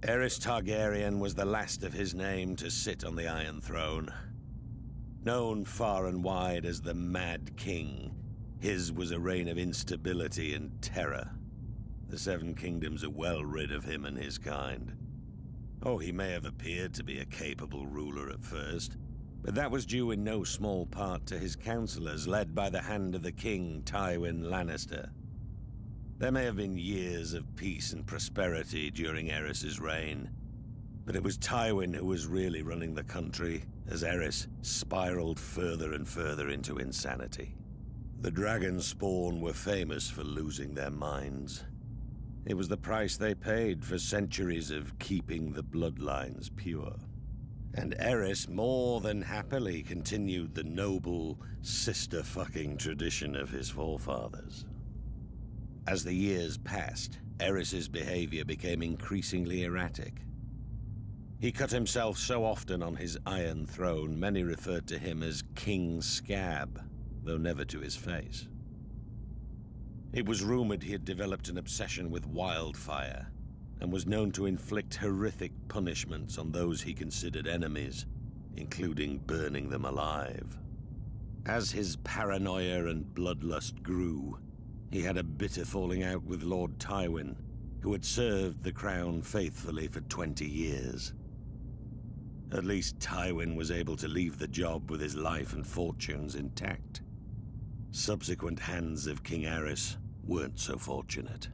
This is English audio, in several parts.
Aerys Targaryen was the last of his name to sit on the Iron Throne. Known far and wide as the Mad King, his was a reign of instability and terror. The Seven Kingdoms are well rid of him and his kind. Oh, he may have appeared to be a capable ruler at first, but that was due in no small part to his counselors, led by the hand of the king, Tywin Lannister. There may have been years of peace and prosperity during Aerys's reign, but it was Tywin who was really running the country as Aerys spiraled further and further into insanity. The dragon spawn were famous for losing their minds. It was the price they paid for centuries of keeping the bloodlines pure. And Aerys more than happily continued the noble sister-fucking tradition of his forefathers. As the years passed, Aerys's behavior became increasingly erratic. He cut himself so often on his Iron Throne, many referred to him as King Scab, though never to his face. It was rumored he had developed an obsession with wildfire and was known to inflict horrific punishments on those he considered enemies, including burning them alive. As his paranoia and bloodlust grew, he had a bitter falling out with Lord Tywin, who had served the crown faithfully for 20 years. At least Tywin was able to leave the job with his life and fortunes intact. Subsequent hands of King Aerys weren't so fortunate.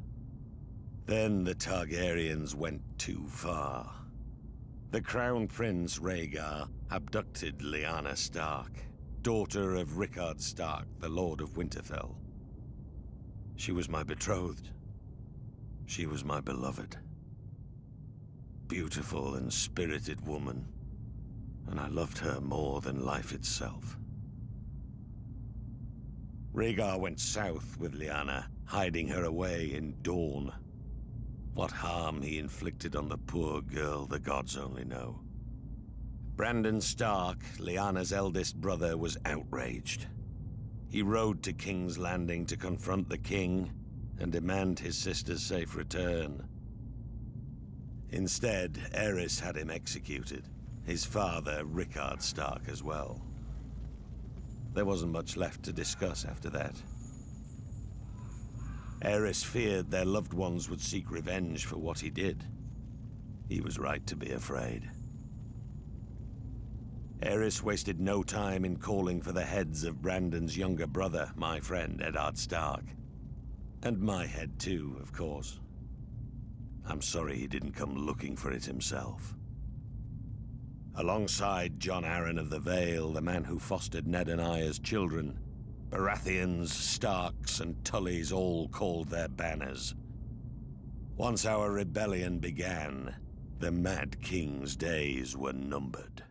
Then the Targaryens went too far. The Crown Prince Rhaegar abducted Lyanna Stark, daughter of Rickard Stark, the Lord of Winterfell. She was my betrothed. She was my beloved. Beautiful and spirited woman, and I loved her more than life itself. Rhaegar went south with Lyanna, hiding her away in Dorne. What harm he inflicted on the poor girl, the gods only know. Brandon Stark, Lyanna's eldest brother, was outraged. He rode to King's Landing to confront the king and demand his sister's safe return. Instead, Aerys had him executed, his father, Rickard Stark, as well. There wasn't much left to discuss after that. Aerys feared their loved ones would seek revenge for what he did. He was right to be afraid. Aerys wasted no time in calling for the heads of Brandon's younger brother, my friend Eddard Stark. And my head too, of course. I'm sorry he didn't come looking for it himself. Alongside Jon Arryn of the Vale, the man who fostered Ned and I as children, Baratheons, Starks, and Tullys all called their banners. Once our rebellion began, the Mad King's days were numbered.